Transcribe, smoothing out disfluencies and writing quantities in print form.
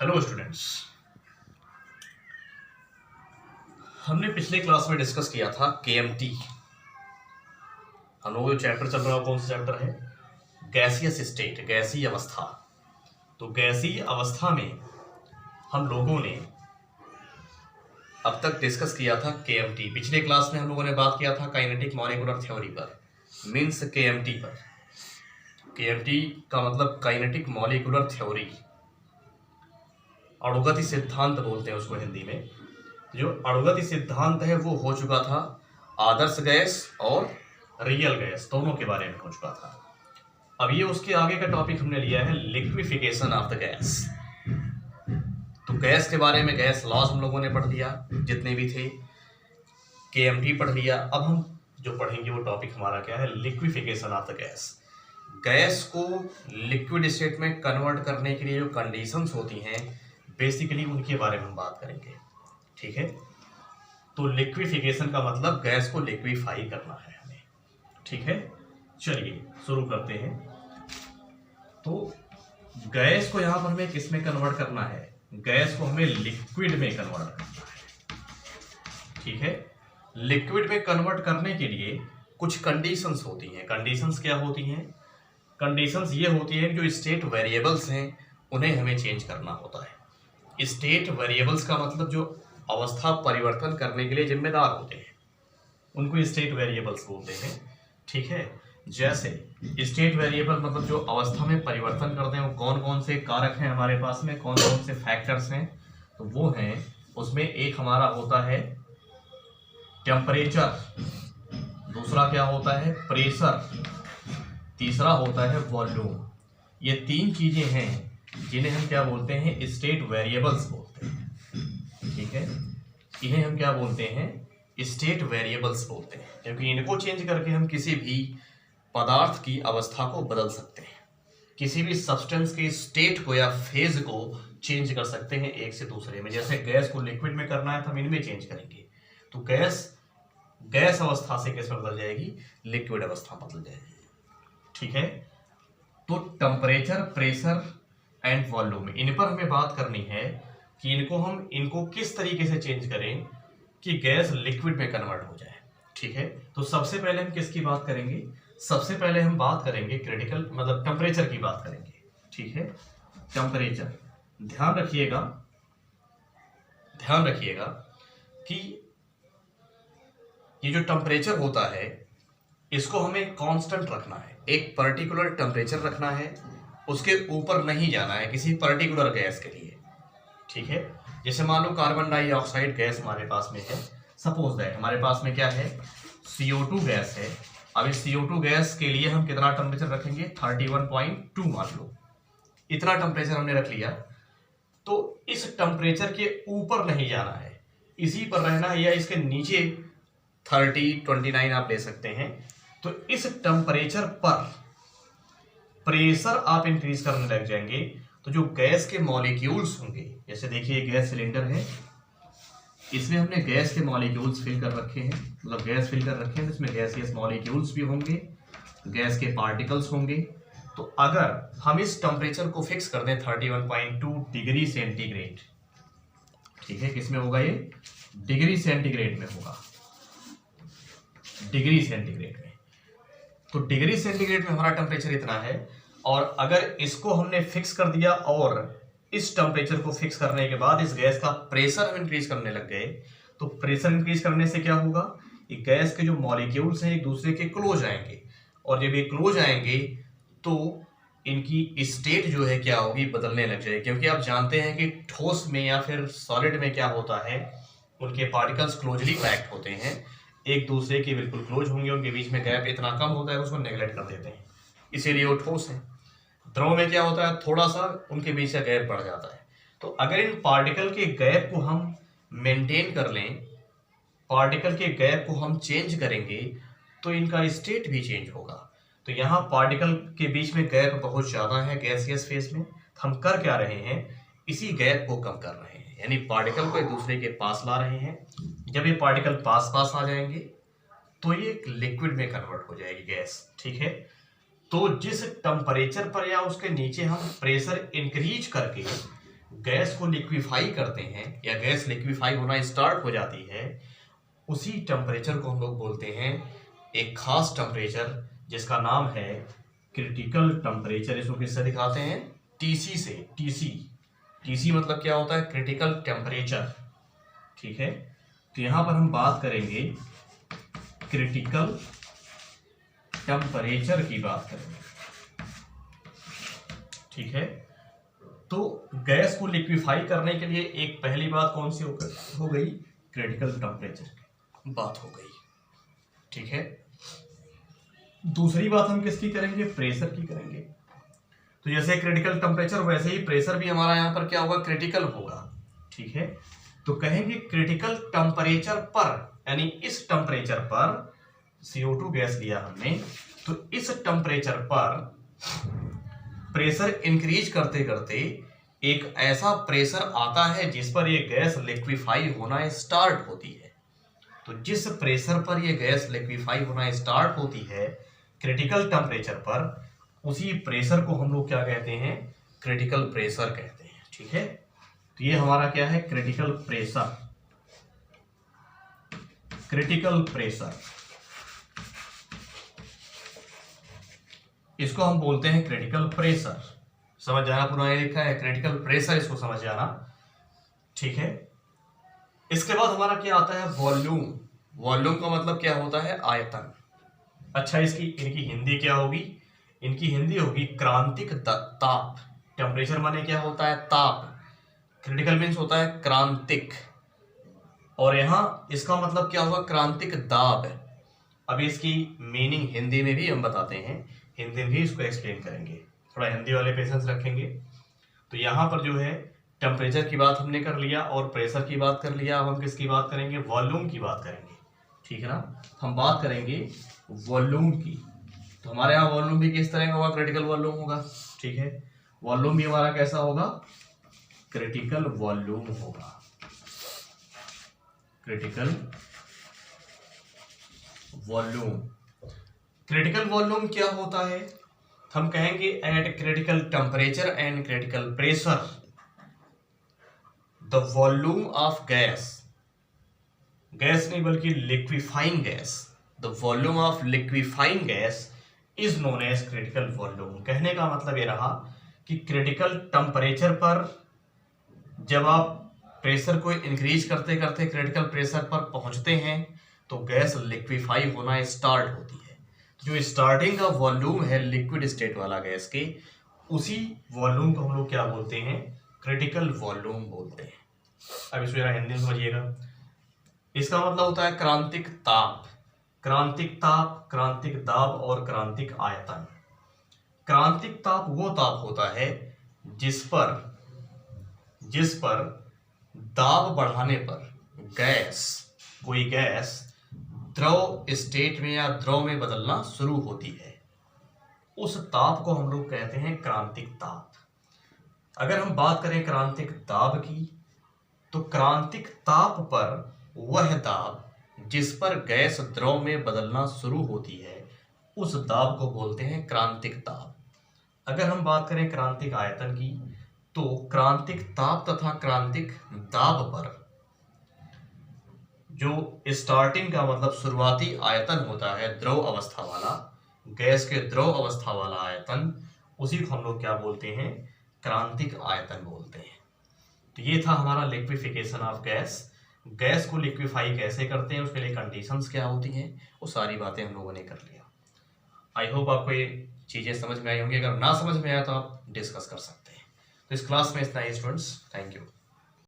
Hello students. हमने पिछले class में डिस्कस किया था केएमटी। हम लोगों का चैप्टर चल रहा है, कौन सा चैप्टर है? गैसियस स्टेट, गैसीय अवस्था। तो गैसीय अवस्था में हम लोगों ने अब तक डिस्कस किया था केएमटी। पिछले क्लास में हम लोगों ने बात किया था काइनेटिक मॉलिक्यूलर थ्योरी पर, मीन्स केएमटी पर। केएमटी का मतलब काइनेटिक मॉलिक्यूलर थ्योरी, अणुगति सिद्धांत बोलते हैं उसको हिंदी में। जो अणुगति सिद्धांत है वो हो चुका था आदर्श गैस और रियल गैस दोनों के बारे में हो चुका था। अब ये उसके आगे का टॉपिक हमने लिया है लिक्विफिकेशन ऑफ द गैस। तो गैस के बारे में गैस लॉज हम लोगों ने पढ़ लिया, जितने भी थे। केएमटी पढ़ लिया। अब हम जो पढ़ेंगे वो टॉपिक हमारा क्या है? Liquefaction of the gas. Gas को लिक्विड स्टेट में कन्वर्ट करने के लिए जो कंडीशंस होती हैं, बेसिकली उनके बारे में हम बात करेंगे। ठीक है। तो लिक्विफिकेशन का मतलब गैस को लिक्विफाई करना है हमें। ठीक है, चलिए शुरू करते हैं। तो गैस को यहां पर हमें किस में कन्वर्ट करना है? गैस को हमें लिक्विड में कन्वर्ट करना है। ठीक है। लिक्विड में कन्वर्ट करने के लिए कुछ कंडीशंस होती हैं। कंडीशंस क्या होती हैं? कंडीशंस ये होती है जो स्टेट वेरिएबल्स हैं उन्हें हमें चेंज करना होता है। स्टेट वेरिएबल्स का मतलब जो अवस्था परिवर्तन करने के लिए जिम्मेदार होते हैं उनको स्टेट वेरिएबल्स बोलते हैं। ठीक है। जैसे स्टेट वेरिएबल मतलब जो अवस्था में परिवर्तन करते हैं वो कौन कौन से कारक हैं हमारे पास में, कौन कौन से फैक्टर्स हैं? तो वो हैं, उसमें एक हमारा होता है टेम्परेचर, दूसरा क्या होता है? प्रेशर, तीसरा होता है वॉल्यूम। ये तीन चीजें हैं जिन्हें हम क्या बोलते हैं? स्टेट वेरिएबल्स बोलते हैं। ठीक है। इन्हें हम क्या बोलते हैं? स्टेट वेरिएबल्स बोलते हैं, क्योंकि इनको चेंज करके हम किसी भी पदार्थ की अवस्था को बदल सकते हैं, किसी भी सब्सटेंस के स्टेट को या फेज को चेंज कर सकते हैं एक से दूसरे में। जैसे गैस को लिक्विड में करना है तो हम इनमें चेंज करेंगे, तो गैस अवस्था से किस में बदल जाएगी? लिक्विड अवस्था बदल जाएगी। ठीक है। तो टेम्परेचर, प्रेशर एंड वॉल्यूम, इन पर हमें बात करनी है कि इनको किस तरीके से चेंज करें कि गैस लिक्विड में कन्वर्ट हो जाए। ठीक है। तो सबसे पहले हम किसकी बात करेंगे? सबसे पहले हम बात करेंगे क्रिटिकल मतलब टेम्परेचर की बात करेंगे। ठीक है। टेम्परेचर, ध्यान रखिएगा कि ये जो टेम्परेचर होता है इसको हमें कांस्टेंट रखना है, एक पर्टिकुलर टेम्परेचर रखना है, उसके ऊपर नहीं जाना है किसी पर्टिकुलर गैस के लिए। ठीक है। जैसे मान लो कार्बन डाइऑक्साइड गैस हमारे पास में है, सपोज दैट हमारे पास में क्या है? CO2 गैस है। अब इस CO2 गैस के लिए हम कितना टेम्परेचर रखेंगे? 31.2 मान लो, इतना टेम्परेचर हमने रख लिया। तो इस टेम्परेचर के ऊपर नहीं जाना है, इसी पर रहना है, या इसके नीचे 30, 29 आप ले सकते हैं। तो इस टेम्परेचर पर प्रेशर आप इंक्रीज करने लग जाएंगे तो जो गैस के मॉलिक्यूल्स होंगे, जैसे देखिए गैस सिलेंडर है, इसमें हमने गैस के मॉलिक्यूल्स फिल कर रखे हैं, मतलब गैस फिल कर रखे हैं, तो इसमें गैसियस मॉलिक्यूल्स भी होंगे, गैस के पार्टिकल्स होंगे। तो अगर हम इस टेम्परेचर को फिक्स कर दें 31.2 डिग्री सेंटीग्रेड, ठीक है, किसमें होगा ये? डिग्री सेंटीग्रेड में होगा, डिग्री सेंटीग्रेड में। तो डिग्री सेंटीग्रेड में हमारा टेम्परेचर इतना है, और अगर इसको हमने फिक्स कर दिया और इस टेम्परेचर को फिक्स करने के बाद इस गैस का प्रेशर हम इंक्रीज करने लग गए, तो प्रेशर इंक्रीज करने से क्या होगा? ये गैस के जो मॉलिक्यूल्स हैं एक दूसरे के क्लोज आएंगे, और जब ये क्लोज आएंगे तो इनकी स्टेट जो है क्या होगी? बदलने लग जाएगी। क्योंकि आप जानते हैं कि ठोस में या फिर सॉलिड में क्या होता है, उनके पार्टिकल्स क्लोजली पैक्ड होते हैं, एक दूसरे के बिल्कुल क्लोज होंगे, उनके बीच में गैप इतना कम होता है उसको नेगलेक्ट कर देते हैं, इसीलिए वो ठोस है। द्रव में क्या होता है? थोड़ा सा उनके बीच का गैप बढ़ जाता है। तो अगर इन पार्टिकल के गैप को हम मेंटेन कर लें, पार्टिकल के गैप को हम चेंज करेंगे, तो इनका स्टेट भी चेंज होगा। तो यहाँ पार्टिकल के बीच में गैप बहुत ज़्यादा है गैसियस फेज में, हम कर क्या रहे हैं? इसी गैप को कम कर रहे हैं, यानी पार्टिकल को एक दूसरे के पास ला रहे हैं। जब ये पार्टिकल पास पास आ जाएंगे तो ये लिक्विड में कन्वर्ट हो जाएगी गैस। ठीक है। तो जिस टेम्परेचर पर या उसके नीचे हम प्रेशर इंक्रीज करके गैस को लिक्विफाई करते हैं या गैस लिक्विफाई होना स्टार्ट हो जाती है, उसी टेम्परेचर को हम लोग बोलते हैं एक खास टेम्परेचर जिसका नाम है क्रिटिकल टेम्परेचर। इसको किससे दिखाते हैं? टीसी से। टीसी मतलब क्या होता है? Critical temperature. ठीक है, तो यहां पर हम बात करेंगे क्रिटिकल टेम्परेचर की बात करेंगे। ठीक है, तो गैस को लिक्विफाई करने के लिए एक पहली बात कौन सी हो गई? क्रिटिकल टेम्परेचर बात हो गई। ठीक है, दूसरी बात हम किसकी करेंगे? प्रेशर की करेंगे। तो जैसे क्रिटिकल टेम्परेचर वैसे ही प्रेशर भी हमारा यहाँ पर क्या होगा? क्रिटिकल होगा। ठीक है, तो कहेंगे क्रिटिकल टेम्परेचर पर, यानी इस टेम्परेचर पर CO2 गैस लिया हमने, तो इस टेम्परेचर पर प्रेशर इंक्रीज करते करते एक ऐसा प्रेशर आता है जिस पर ये गैस लिक्विफाई होना स्टार्ट होती है। तो जिस प्रेशर पर ये गैस लिक्विफाई होना स्टार्ट होती है क्रिटिकल टेम्परेचर पर, उसी प्रेशर को हम लोग क्या कहते हैं? क्रिटिकल प्रेशर कहते हैं। ठीक है, तो ये हमारा क्या है? Critical pressure. क्रिटिकल प्रेशर इसको हम बोलते हैं क्रिटिकल प्रेशर। समझ जाना, पुनः ये लिखा है क्रिटिकल प्रेशर, इसको समझ जाना। ठीक है, इसके बाद हमारा क्या आता है? वॉल्यूम। वॉल्यूम का मतलब क्या होता है? आयतन। अच्छा, इनकी हिंदी क्या होगी? इनकी हिंदी होगी क्रांतिक ताप। टेम्परेचर माने क्या होता है? ताप। क्रिटिकल मीन्स होता है क्रांतिक, और यहां इसका मतलब क्या होगा? क्रांतिक दाब। अभी इसकी मीनिंग हिंदी में भी हम बताते हैं, हिंदी में भी इसको एक्सप्लेन करेंगे, थोड़ा हिंदी वाले पेशेंस रखेंगे। तो यहाँ पर जो है टेम्परेचर की बात हमने कर लिया और प्रेशर की बात कर लिया। अब हम किसकी बात करेंगे? वॉल्यूम की बात करेंगे। ठीक है ना, हम बात करेंगे वॉल्यूम की। तो हमारे यहाँ वॉल्यूम भी किस तरह का होगा? क्रिटिकल वॉल्यूम होगा। ठीक है, वॉल्यूम भी हमारा कैसा होगा? क्रिटिकल वॉल्यूम होगा। Critical volume. क्रिटिकल वॉल्यूम क्या होता है? हम कहेंगे at critical temperature and critical pressure the volume of gas, gas नहीं बल्कि liquefying gas, the volume of liquefying gas is known as critical volume. कहने का मतलब ये रहा कि क्रिटिकल टेम्परेचर पर जब आप प्रेशर को इंक्रीज करते करते क्रिटिकल प्रेशर पर पहुंचते हैं तो गैस लिक्विफाई होना स्टार्ट होती है। जो स्टार्टिंग का वॉल्यूम है लिक्विड स्टेट वाला गैस के, उसी वॉल्यूम को हम लोग क्या बोलते हैं? क्रिटिकल वॉल्यूम बोलते हैं। अब इसको जरा हिंदी में समझिएगा। इसका मतलब होता है क्रांतिक ताप। क्रांतिक ताप, क्रांतिक दाब और क्रांतिक आयतन। क्रांतिक ताप वो ताप होता है जिस पर दाब बढ़ाने पर कोई गैस द्रव स्टेट में या द्रव में बदलना शुरू होती है। उस ताप को हम लोग कहते हैं क्रांतिक ताप। अगर हम बात करें क्रांतिक दाब की, तो क्रांतिक ताप पर वह दाब जिस पर गैस द्रव में बदलना शुरू होती है, उस दाब को बोलते हैं क्रांतिक ताप। अगर हम बात करें क्रांतिक आयतन की, तो क्रांतिक ताप तथा क्रांतिक दाब पर जो स्टार्टिंग का मतलब शुरुआती आयतन होता है द्रव अवस्था वाला, गैस के द्रव अवस्था वाला आयतन, उसी को हम लोग क्या बोलते हैं? क्रांतिक आयतन बोलते हैं। तो ये था हमारा लिक्विफिकेशन ऑफ गैस। गैस को लिक्विफाई कैसे करते हैं, उसके लिए कंडीशंस क्या होती हैं, वो सारी बातें हम लोगों ने कर लिया। आई होप आपको ये चीज़ें समझ में आई होंगी। अगर ना समझ में आया तो आप डिस्कस कर सकते हैं। तो इस क्लास में इतना ही स्टूडेंट्स, थैंक यू।